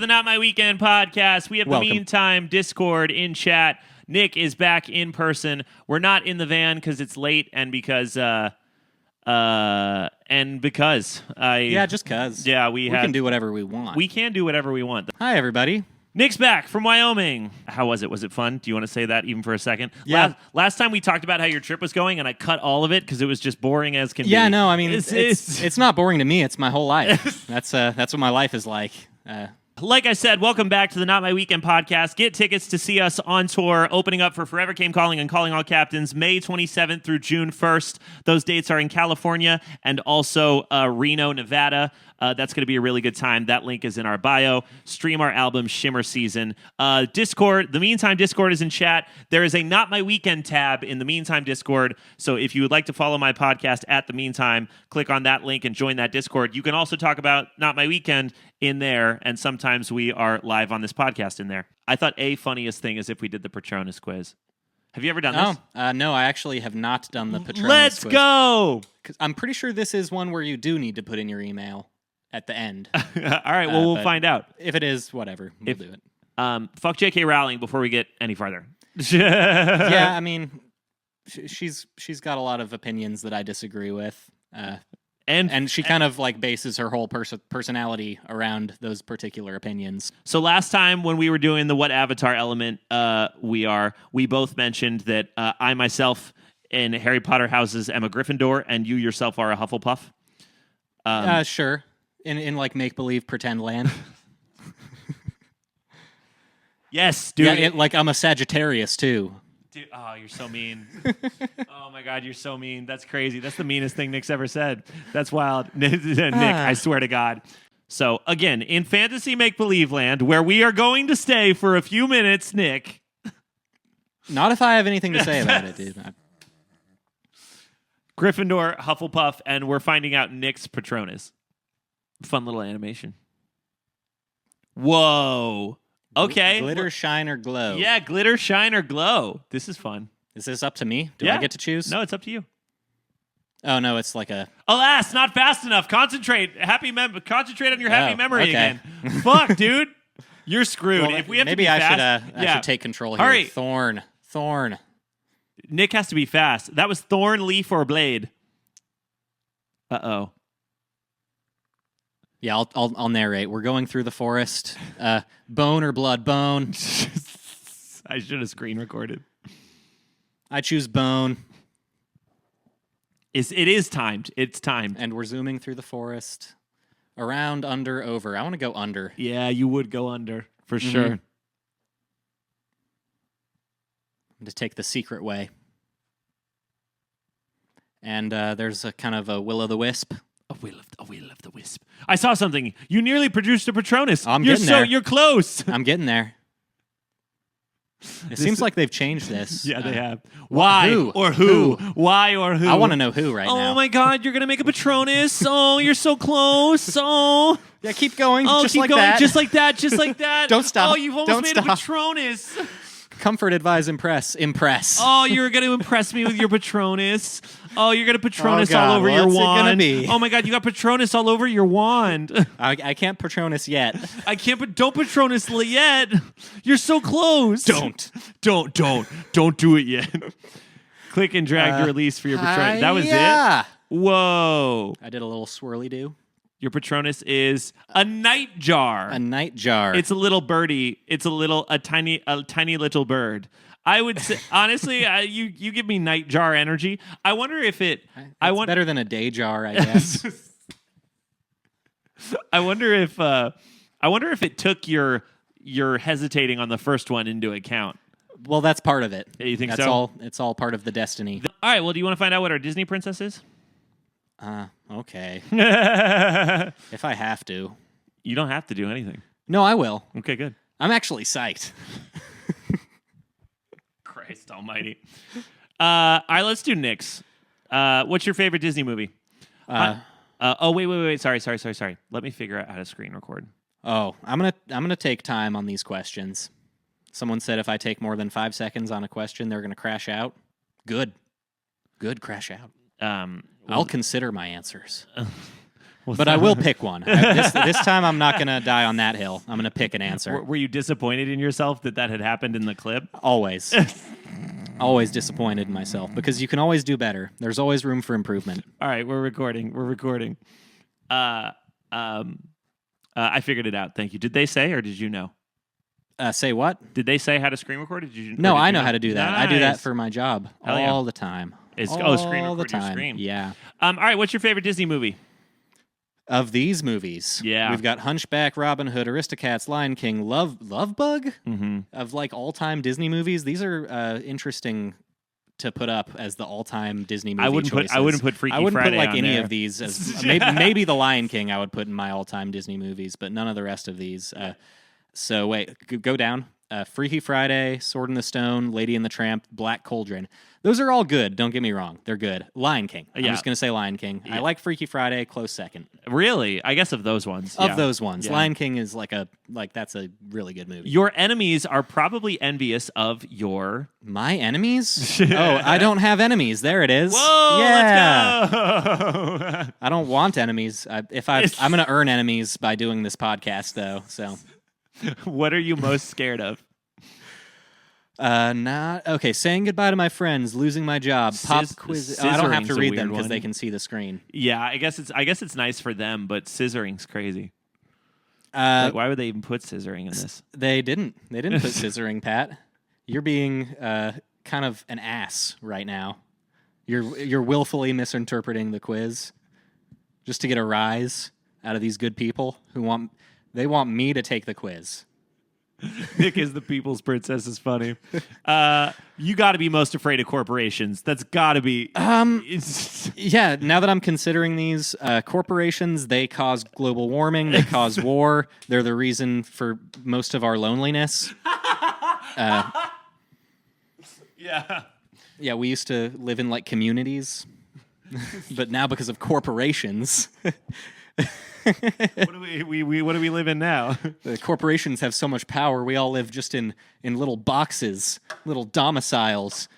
the Not My Weekend podcast. We have Welcome. the Meantime Discord in chat. Nick is back in person. We're not in the van because it's late and because just cause. Yeah, we can do whatever we want. We can do whatever we want. Hi, everybody. Nick's back from Wyoming. How was it? Was it fun? Do you want to say that even for a second? Yeah. Last time we talked about how your trip was going, and I cut all of it because it was just boring as can be. Yeah, no, I mean, it's not boring to me. It's my whole life. That's what my life is like. Like I said, welcome back to the Not My Weekend podcast. Get tickets to see us on tour, opening up for Forever Came Calling and Calling All Captains, May 27th through June 1st. Those dates are in California and also Reno, Nevada. That's going to be a really good time. That link is in our bio. Stream our album, Shimmer Season. Discord, the Meantime Discord is in chat. There is a Not My Weekend tab in the Meantime Discord. So if you would like to follow my podcast at the Meantime, click on that link and join that Discord. You can also talk about Not My Weekend in there, and sometimes we are live on this podcast in there. I thought a funniest thing is if we did the Patronus quiz. Have you ever done this? No, I actually have not done the Patronus Let's quiz. go! 'Cause I'm pretty sure this is one where you do need to put in your email at the end. All right, well, we'll find out. If it is, whatever, we'll do it. Fuck J.K. Rowling before we get any farther. Yeah, I mean, she's got a lot of opinions that I disagree with. And she kind of like bases her whole personality around those particular opinions. So last time when we were doing the what avatar element we both mentioned that I myself in Harry Potter houses am a Gryffindor and you yourself are a Hufflepuff. Sure. In like make-believe pretend land. Yes, dude. Yeah, like I'm a Sagittarius too. Dude, oh, you're so mean. Oh, my God, you're so mean. That's crazy. That's the meanest thing Nick's ever said. That's wild. Nick, I swear to God. So, again, in Fantasy Make-Believe Land, where we are going to stay for a few minutes, Nick. Not if I have anything to say about it, dude. Gryffindor, Hufflepuff, and we're finding out Nick's Patronus. Fun little animation. Whoa. Okay. Glitter, shine, or glow. Yeah, glitter, shine, or glow. This is fun. Is this up to me? Do Yeah. I get to choose? No, it's up to you. Oh, no, it's like a... Alas, not fast enough. Concentrate. Concentrate on your happy memory okay. again. Fuck, dude. You're screwed. Well, if we have maybe to be I fast, should I should take control here. Hurry. Thorn. Nick has to be fast. That was thorn, leaf, or blade. Uh-oh. Yeah, I'll narrate. We're going through the forest. Bone or blood? Bone. I should have screen recorded. I choose bone. It is timed. It's timed. And we're zooming through the forest. Around, under, over. I want to go under. Yeah, you would go under, for sure. I'm going to take the secret way. And there's a kind of a will-o'-the-wisp. A will of the wisp. I saw something. You nearly produced a Patronus. I'm getting there. You're close. I'm getting there. It seems like they've changed this. Yeah, they have. Why who? or who? Why or who? I want to know who right now. Oh my God, you're going to make a Patronus. Oh, you're so close. Oh. Yeah, keep going. Oh, just keep like going. that. Just like that. Just like that. Don't stop. Oh, you've almost Don't made stop. a Patronus. Comfort, advise, impress. Impress. Oh, you're going to impress me with your Patronus. Oh, you're going to Patronus Oh, God, all over your what's it gonna wand. be? Oh my God, you got Patronus all over your wand. I can't Patronus yet. I can't, don't Patronus yet. You're so close. Don't do it yet. Click and drag to release for your Patronus. That was it? Whoa. I did a little swirly-do. Your Patronus is a nightjar. A nightjar. It's a little birdie. It's a tiny little bird. I would say, honestly, you give me nightjar energy. I wonder if it. It's better than a day jar, I guess. I wonder if it took your hesitating on the first one into account. Well, that's part of it. Yeah, you think that's so? It's all part of the destiny. All right. Well, do you want to find out what our Disney princess is? Okay. If I have to. You don't have to do anything. No, I will. Okay, good. I'm actually psyched. Christ almighty. All right, let's do Nick's. What's your favorite Disney movie? Wait. Sorry. Let me figure out how to screen record. Oh, I'm gonna take time on these questions. Someone said if I take more than 5 seconds on a question, they're gonna crash out. Good, crash out. I'll consider my answers. But I will pick one. This time I'm not going to die on that hill. I'm going to pick an answer. Were you disappointed in yourself that had happened in the clip? Always. Always disappointed in myself because you can always do better. There's always room for improvement. All right, we're recording. I figured it out. Thank you. Did they say or did you know? Say what? Did they say how to screen record? No, I know how to do that. Nice. I do that for my job all the time. Screen record your screen. Yeah. All right, what's your favorite Disney movie? Of these movies, we've got Hunchback, Robin Hood, Aristocats, Lion King, Love Bug. Mm-hmm. Of like all-time Disney movies, these are interesting to put up as the all-time Disney movie choices. I wouldn't put Freaky Friday. I wouldn't put like on any there. of these as maybe the Lion King I would put in my all-time Disney movies, but none of the rest of these. So wait, go down. Freaky Friday, Sword in the Stone, Lady and the Tramp, Black Cauldron. Those are all good. Don't get me wrong. They're good. Lion King. I'm just going to say Lion King. Yeah. I like Freaky Friday, close second. Really? I guess of those ones. Of those ones. Yeah. Lion King is that's a really good movie. Your enemies are probably envious of your... My enemies? Oh, I don't have enemies. There it is. Whoa, yeah. let's go. I don't want enemies. I'm going to earn enemies by doing this podcast, though. So, what are you most scared of? Saying goodbye to my friends, losing my job, pop quiz. I don't have to read them because they can see the screen. Yeah, I guess it's nice for them, but scissoring's crazy. Why would they even put scissoring in this? They didn't put scissoring, Pat. You're being kind of an ass right now. You're willfully misinterpreting the quiz just to get a rise out of these good people who want me to take the quiz. Nick is the people's princess is funny. You got to be most afraid of corporations. That's got to be. Yeah. Now that I'm considering these corporations, they cause global warming. They cause war. They're the reason for most of our loneliness. Yeah. Yeah. We used to live in like communities, but now because of corporations. What do we live in now? The corporations have so much power. We all live just in little boxes, little domiciles,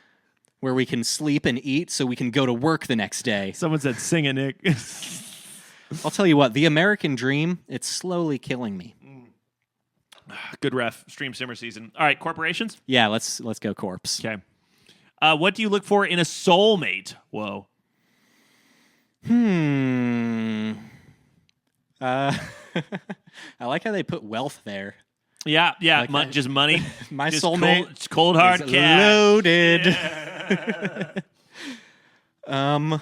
where we can sleep and eat so we can go to work the next day. Someone said, "Sing it, Nick." I'll tell you what, the American dream, it's slowly killing me. Good ref. Stream simmer season. All right, corporations? Yeah, let's go corpse. Okay. What do you look for in a soulmate? Whoa. I like how they put wealth there. Yeah, Like just money. My just soulmate cold hard is cash. loaded. Yeah. I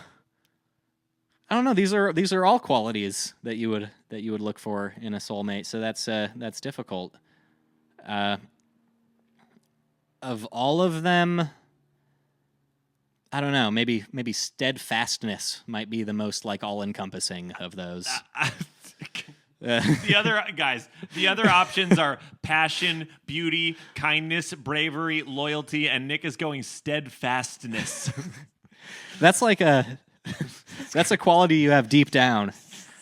don't know. These are all qualities that you would look for in a soulmate. So that's difficult. Of all of them, I don't know. Maybe steadfastness might be the most like all-encompassing of those. The other options are passion, beauty, kindness, bravery, loyalty, and Nick is going steadfastness. That's a quality you have deep down.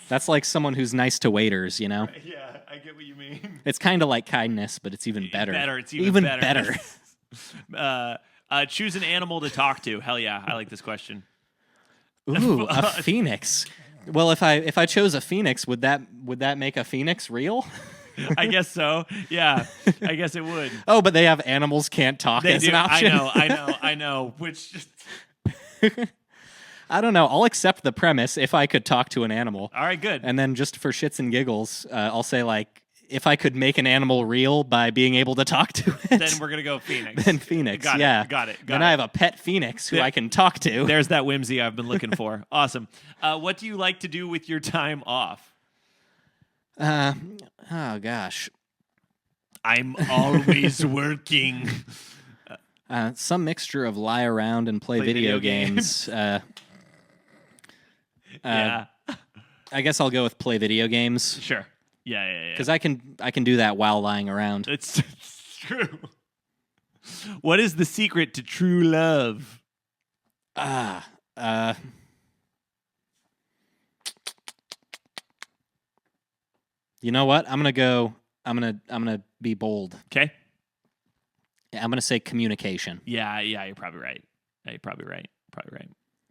That's like someone who's nice to waiters, you know? Yeah, I get what you mean. It's kind of like kindness, but it's even better. It's even better. Choose an animal to talk to. Hell yeah, I like this question. Ooh, a phoenix. Well, if I chose a phoenix, would that make a phoenix real? I guess so. Yeah, I guess it would. Oh, but they have animals can't talk as an option. I know. Which just... I don't know. I'll accept the premise if I could talk to an animal. All right, good. And then just for shits and giggles, I'll say like, if I could make an animal real by being able to talk to it, then we're gonna go phoenix. Then phoenix, got it. Then I have a pet phoenix who I can talk to. There's that whimsy I've been looking for. Awesome. What do you like to do with your time off? Oh gosh, I'm always working. Some mixture of lie around and play video games. Yeah. I guess I'll go with play video games. Sure. Yeah. Because I can do that while lying around. It's true. What is the secret to true love? You know what? I'm gonna be bold. Okay. I'm gonna say communication. Yeah, you're probably right. Probably right.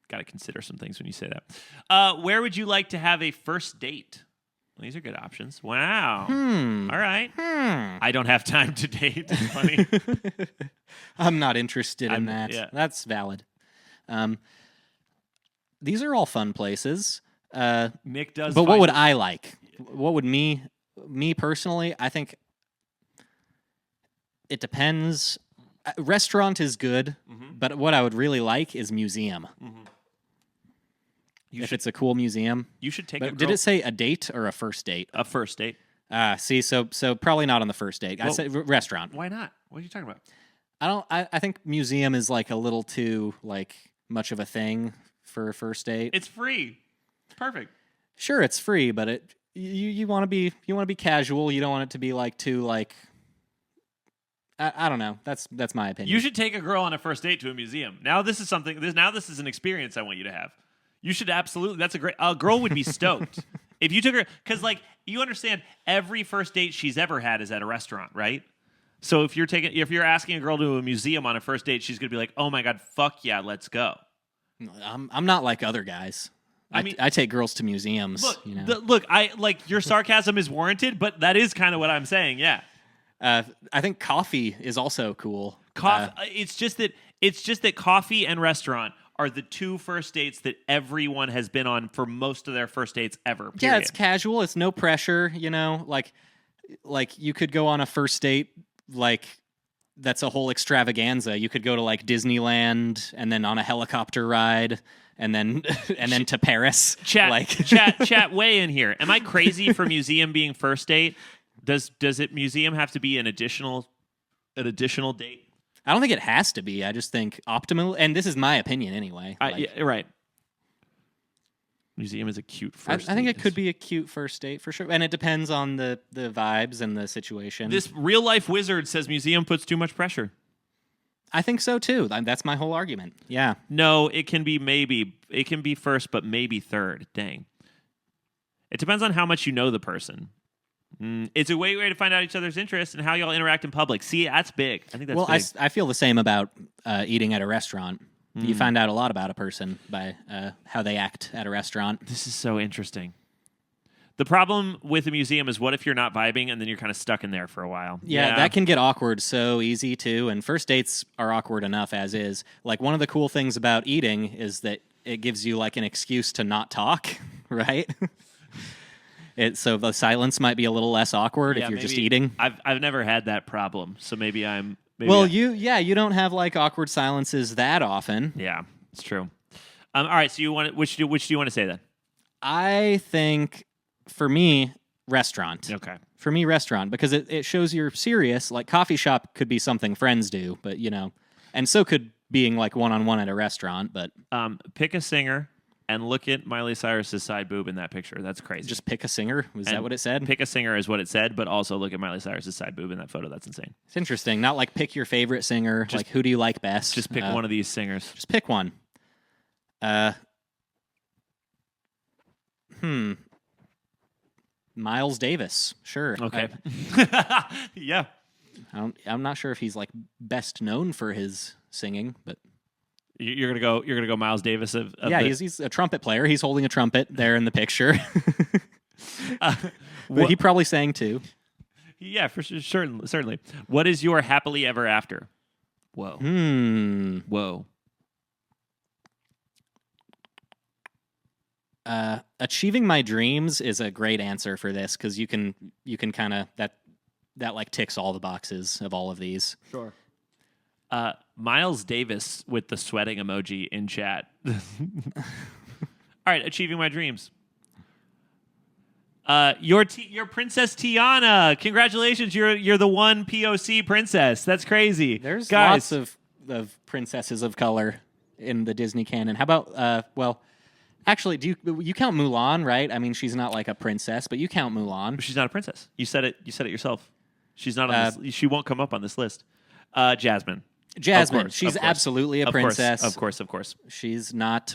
got to consider some things when you say that. Where would you like to have a first date? Well, these are good options. Wow. All right. I don't have time to date. It's funny. I'm not interested in that. Yeah. That's valid. These are all fun places. Nick does. But what would I like? What would me personally? I think it depends. Restaurant is good, but what I would really like is museum. If it's a cool museum, you should take. Did it say a date or a first date? A first date. See, so probably not on the first date. I said restaurant. Why not? What are you talking about? I think museum is like a little too like much of a thing for a first date. It's free. It's perfect. Sure, it's free, but you want to be casual. You don't want it to be like too like. I don't know. That's my opinion. You should take a girl on a first date to a museum. Now this is something. This is an experience I want you to have. You should absolutely. That's a girl would be stoked if you took her, because like you understand, every first date she's ever had is at a restaurant, right? So if you're asking a girl to a museum on a first date, she's gonna be like, "Oh my god, fuck yeah, let's go." I'm not like other guys. I mean, I take girls to museums. Look, I like your sarcasm is warranted, but that is kind of what I'm saying. Yeah. I think coffee is also cool. It's just that coffee and restaurant are the two first dates that everyone has been on for most of their first dates ever. Period. Yeah, it's casual. It's no pressure. Like you could go on a first date like that's a whole extravaganza. You could go to like Disneyland and then on a helicopter ride and then to Paris. Chat way in here. Am I crazy for museum being first date? Does it museum have to be an additional date? I don't think it has to be. I just think optimal, and this is my opinion anyway. Yeah, right. Museum is a cute first date. I think it could be a cute first date for sure, and it depends on the vibes and the situation. This real life wizard says museum puts too much pressure. I think so too. That's my whole argument. Yeah. No, it can be maybe. It can be first, but maybe third. Dang. It depends on how much you know the person. It's a way to find out each other's interests and how y'all interact in public. See, that's big. I think that's big. Well, I feel the same about eating at a restaurant. You find out a lot about a person by how they act at a restaurant. This is so interesting. The problem with a museum is what if you're not vibing and then you're kind of stuck in there for a while? Yeah, that can get awkward so easy too. And first dates are awkward enough as is. Like one of the cool things about eating is that it gives you like an excuse to not talk, right? So the silence might be a little less awkward if you're just eating. I've never had that problem, so maybe I'm. You don't have like awkward silences that often. Yeah, it's true. All right, so which do you want to say then? I think for me, restaurant. Okay. For me, restaurant, because it shows you're serious. Like coffee shop could be something friends do, but and so could being like one-on-one at a restaurant. But pick a singer. And look at Miley Cyrus's side boob in that picture. That's crazy. Just pick a singer? Was that what it said? Pick a singer is what it said, but also look at Miley Cyrus's side boob in that photo. That's insane. It's interesting. Not like pick your favorite singer. Like who do you like best? Just pick one of these singers. Just pick one. Miles Davis. Sure. Okay. Yeah. I'm not sure if he's like best known for his singing, but You're gonna go Miles Davis he's a trumpet player. He's holding a trumpet there in the picture. But he probably sang too. Yeah, for sure, certainly. What is your happily ever after? Whoa. Whoa. Achieving my dreams is a great answer for this because you can kind of that like ticks all the boxes of all of these. Sure. Miles Davis with the sweating emoji in chat. All right, achieving my dreams. Your Princess Tiana. Congratulations, you're the one POC princess. That's crazy. There's lots of princesses of color in the Disney canon. How about actually, do you count Mulan, right? I mean, she's not like a princess, but you count Mulan. She's not a princess. You said it yourself. She's not on this. She won't come up on this list. Jasmine. She's absolutely a princess. Of course. She's not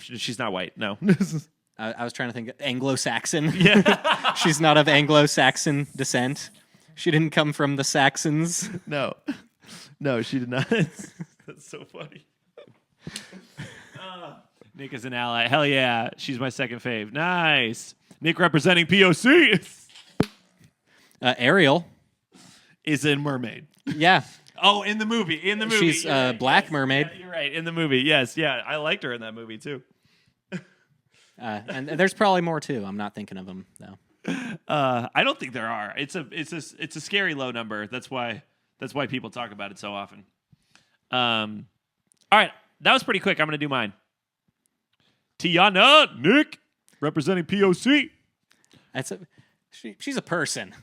She's not white. No. I was trying to think Anglo-Saxon. Yeah. She's not of Anglo-Saxon descent. She didn't come from the Saxons. No, she did not. That's so funny. Nick is an ally. Hell yeah. She's my second fave. Nice. Nick representing POC. Ariel is in Mermaid. Yeah. Oh, in the movie. She's Black Mermaid. Yeah, you're right. In the movie. Yes. Yeah. I liked her in that movie too. And there's probably more too. I'm not thinking of them though. I don't think there are. It's a scary low number. That's why people talk about it so often. All right, that was pretty quick. I'm gonna do mine. Tiana, Nick, representing POC. She's a person.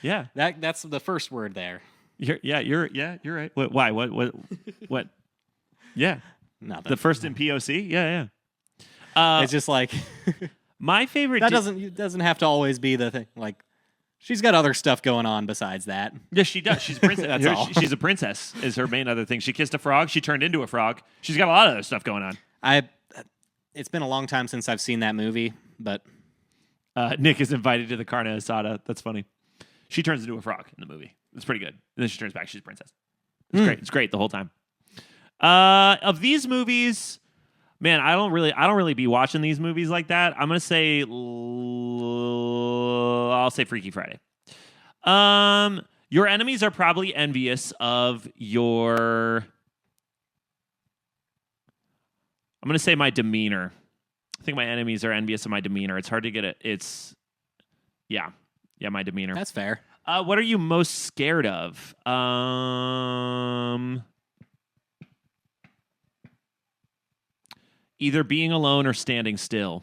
Yeah, that's the first word there. You're right. Why? What? Yeah, nothing. The first in POC. Yeah. It's just like my favorite. That doesn't have to always be the thing. Like, she's got other stuff going on besides that. Yes, she does. She's a princess. That's all. She's a princess. Is her main other thing. She kissed a frog. She turned into a frog. She's got a lot of other stuff going on. It's been a long time since I've seen that movie, but Nick is invited to the carne asada. That's funny. She turns into a frog in the movie. It's pretty good. And then she turns back. She's a princess. It's great. It's great the whole time. Of these movies. Man, I don't really be watching these movies like that. I'm gonna say, I'll say Freaky Friday. Your enemies are probably envious of your. I'm gonna say my demeanor. I think my enemies are envious of my demeanor. It's hard to get it. Yeah, my demeanor. That's fair. What are you most scared of? Either being alone or standing still.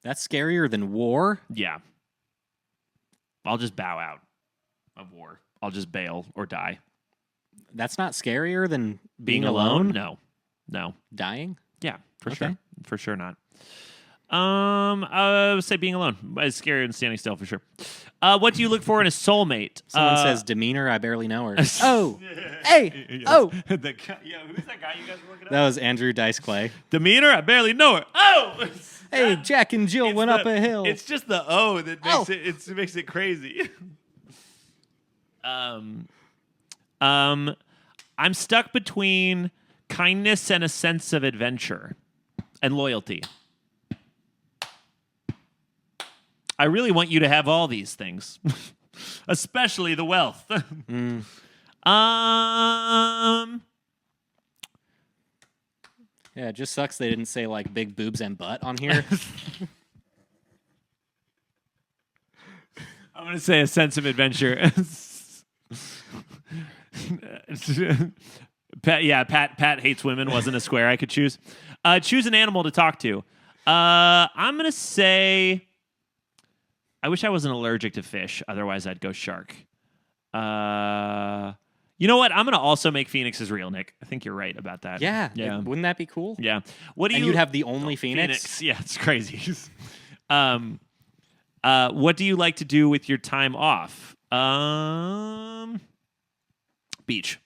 That's scarier than war? Yeah. I'll just bow out of war. I'll just bail or die. That's not scarier than being alone? No. Dying? Yeah, for sure. For sure not. I would say being alone is scarier than standing still for sure. What do you look for in a soulmate? Someone says demeanor, I barely know her. Oh, hey, yes. oh. Who's that guy you guys were looking at? That was Andrew Dice Clay. Demeanor, I barely know her. Oh! Hey, Jack and Jill went up a hill. It's just the O that makes it crazy. I'm stuck between kindness and a sense of adventure and loyalty. I really want you to have all these things, especially the wealth. Yeah, it just sucks they didn't say like big boobs and butt on here. I'm going to say a sense of adventure. Pat hates women wasn't a square I could choose. Choose an animal to talk to. I'm going to say... I wish I wasn't allergic to fish. Otherwise, I'd go shark. You know what? I'm going to also make phoenixes real, Nick. I think you're right about that. Yeah. Wouldn't that be cool? Yeah. You'd have the only phoenix? Yeah, it's crazy. What do you like to do with your time off? Beach.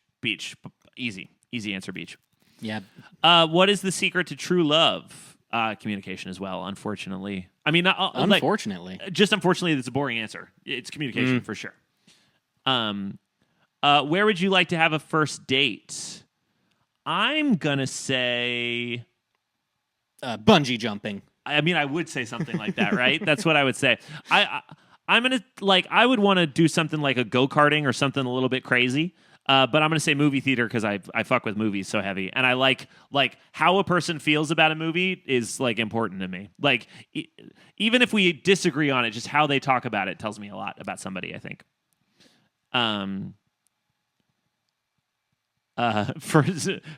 Easy answer, beach. Yeah. What is the secret to true love? Communication as well, unfortunately. I mean, unfortunately. Unfortunately, it's a boring answer. It's communication for sure. Where would you like to have a first date? I'm gonna say bungee jumping. I mean, I would say something like that, right? That's what I would say. I'm gonna I would want to do something like a go-karting or something a little bit crazy. But I'm going to say movie theater because I fuck with movies so heavy. And I like how a person feels about a movie is like important to me. Like even if we disagree on it, just how they talk about it tells me a lot about somebody, I think.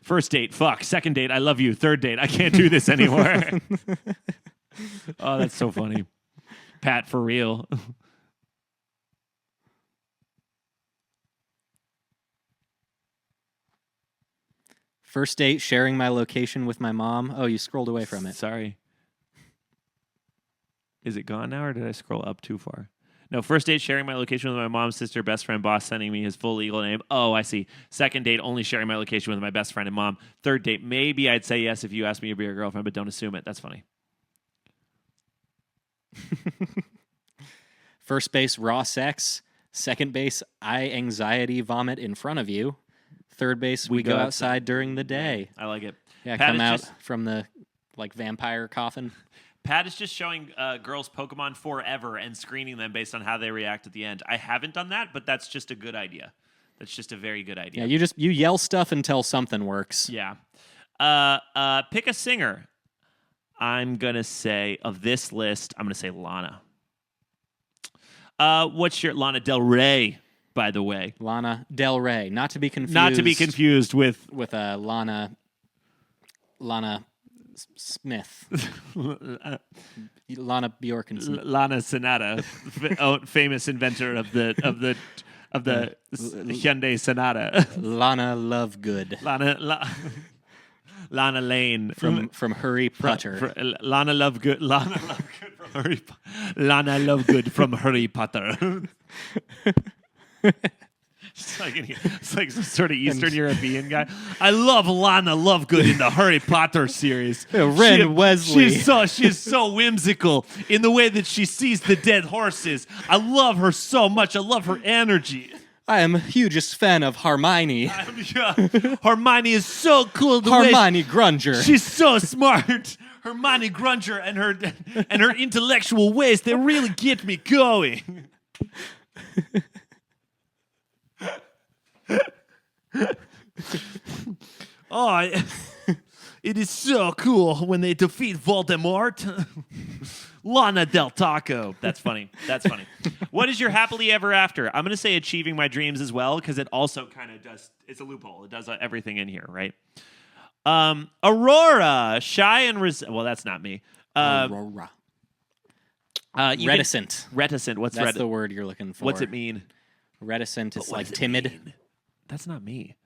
First date, fuck. Second date, I love you. Third date, I can't do this anymore. Oh, that's so funny. Pat, for real. First date, sharing my location with my mom. Oh, you scrolled away from it. Sorry. Is it gone now, or did I scroll up too far? No, first date, sharing my location with my mom's sister, best friend, boss, sending me his full legal name. Oh, I see. Second date, only sharing my location with my best friend and mom. Third date, maybe I'd say yes if you asked me to be your girlfriend, but don't assume it. That's funny. First base, raw sex. Second base, I anxiety vomit in front of you. Third base, we go outside during the day. I like it. Yeah, Pat come out just, from the vampire coffin. Pat is just showing girls Pokemon forever and screening them based on how they react at the end. I haven't done that, but that's just a good idea. That's just a very good idea. Yeah, you yell stuff until something works. Yeah. Pick a singer. I'm gonna say of this list, I'm gonna say Lana. What's your Lana Del Rey, by the way? Lana Del Rey, not to be confused. Not to be confused with Lana Smith. Lana Bjorkensen. Lana Sonata, famous inventor of the Hyundai Sonata. Lana Lovegood. Lana Lane from Harry Potter. Lana Lovegood from Harry Lana Lovegood from Harry Potter. It's like some sort of Eastern European guy. I love Lana Lovegood in the Harry Potter series. Ren Wesley. She's so whimsical in the way that she sees the dead horses. I love her so much. I love her energy. I am a hugest fan of Hermione. Hermione is so cool. Hermione Granger. She's so smart. Hermione Granger and her intellectual ways, they really get me going. It is so cool when they defeat Voldemort. Lana Del Taco. That's funny. What is your happily ever after? I'm going to say achieving my dreams as well, because it also kind of does. It's a loophole. It does everything in here, right? Aurora, shy and well, that's not me. Aurora. Reticent. Reticent. That's the word you're looking for. What's it mean? Reticent is like timid. Mean? That's not me.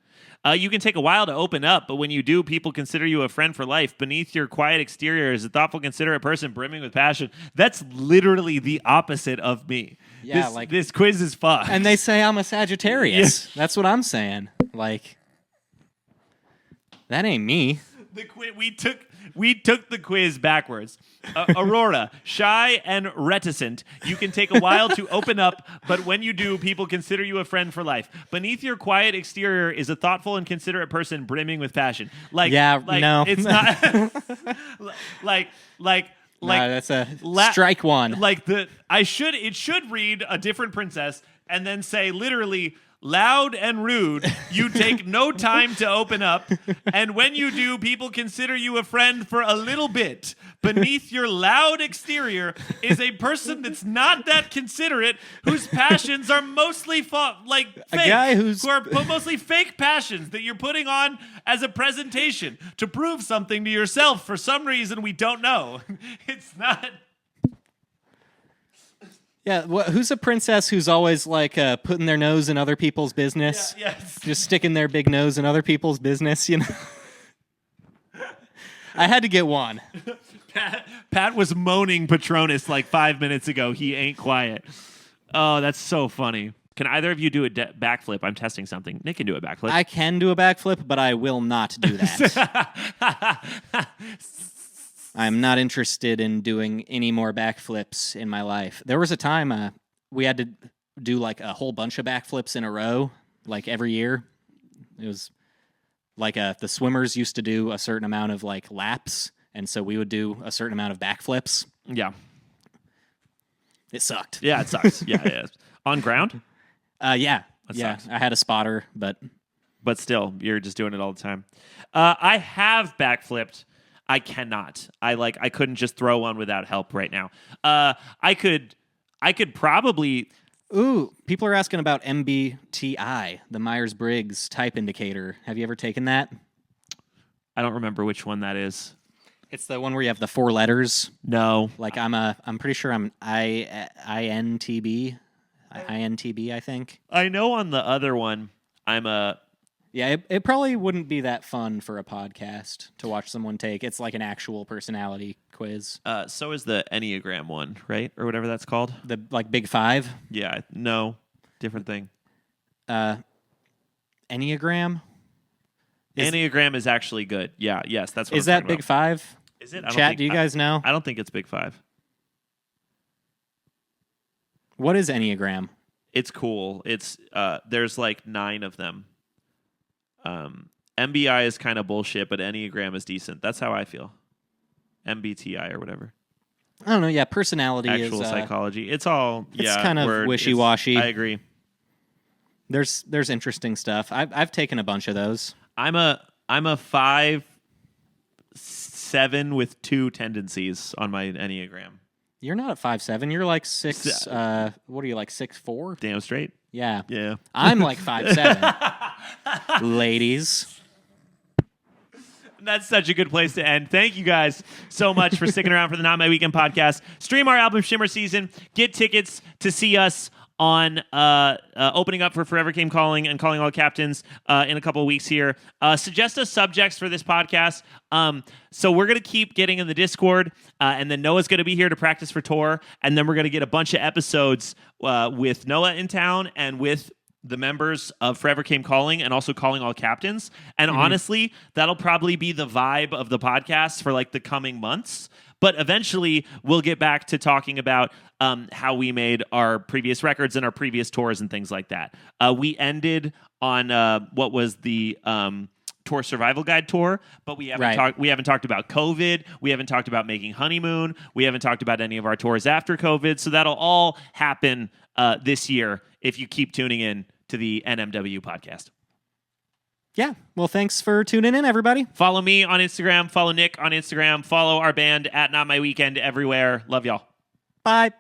You can take a while to open up, but when you do, people consider you a friend for life. Beneath your quiet exterior is a thoughtful, considerate person brimming with passion. That's literally the opposite of me. Yeah, this quiz is fucked. And they say I'm a Sagittarius. Yeah. That's what I'm saying. Like, that ain't me. We took the quiz backwards. Aurora, shy and reticent. You can take a while to open up, but when you do, people consider you a friend for life. Beneath your quiet exterior is a thoughtful and considerate person brimming with passion. No, it's not like. No, that's a strike one. It should read a different princess and then say literally. Loud and rude, you take no time to open up, and when you do, people consider you a friend for a little bit. Beneath your loud exterior is a person that's not that considerate, whose passions are mostly fake. A guy who are mostly fake passions that you're putting on as a presentation to prove something to yourself for some reason we don't know. It's not... Yeah, who's a princess who's always putting their nose in other people's business? Yeah, yes. Just sticking their big nose in other people's business, you know? I had to get one. Pat was moaning Patronus 5 minutes ago. He ain't quiet. Oh, that's so funny. Can either of you do a backflip? I'm testing something. Nick can do a backflip. I can do a backflip, but I will not do that. I'm not interested in doing any more backflips in my life. There was a time we had to do a whole bunch of backflips in a row, every year. It was the swimmers used to do a certain amount of laps, and so we would do a certain amount of backflips. Yeah. It sucked. Yeah, it sucks. Yeah. On ground? Yeah. That yeah. sucks. I had a spotter, but still, you're just doing it all the time. I have backflipped. I cannot. I couldn't just throw one without help right now. I could probably. Ooh, people are asking about MBTI, the Myers-Briggs type indicator. Have you ever taken that? I don't remember which one that is. It's the one where you have the 4 letters. No. I'm pretty sure I'm INTB, I think. I know on the other one, I'm a. Yeah, it probably wouldn't be that fun for a podcast to watch someone take. It's like an actual personality quiz. So is the Enneagram one, right? Or whatever that's called. The Big Five? Yeah, no. Different thing. Enneagram? Enneagram is actually good. Yeah, yes, that's what Is that Big Five? Is it? Chat, do you guys know? I don't think it's Big Five. What is Enneagram? It's cool. It's there's 9 of them. MBI is kind of bullshit, but Enneagram is decent. That's how I feel. MBTI or whatever. I don't know. Yeah, personality Actual is psychology. It's all it's kind of wishy-washy. I agree. There's interesting stuff. I've taken a bunch of those. I'm a 5-7 with 2 tendencies on my Enneagram. You're not at 5'7". You're like 6. What are you, like 6'4"? Damn straight. Yeah. Yeah. I'm like 5'7". Ladies. That's such a good place to end. Thank you guys so much for sticking around for the Not My Weekend podcast. Stream our album Shimmer Season. Get tickets to see us on opening up for Forever Came Calling and Calling All Captains in a couple of weeks here. Suggest us subjects for this podcast. So we're going to keep getting in the Discord, and then Noah's going to be here to practice for tour, and then we're going to get a bunch of episodes with Noah in town and with the members of Forever Came Calling and also Calling All Captains. And honestly, that'll probably be the vibe of the podcast for like the coming months. But eventually, we'll get back to talking about how we made our previous records and our previous tours and things like that. We ended on what was the tour survival guide tour, but we haven't talked about COVID. We haven't talked about making Honeymoon. We haven't talked about any of our tours after COVID. So that'll all happen this year if you keep tuning in to the NMW podcast. Yeah. Well, thanks for tuning in, everybody. Follow me on Instagram. Follow Nick on Instagram. Follow our band at Not My Weekend everywhere. Love y'all. Bye.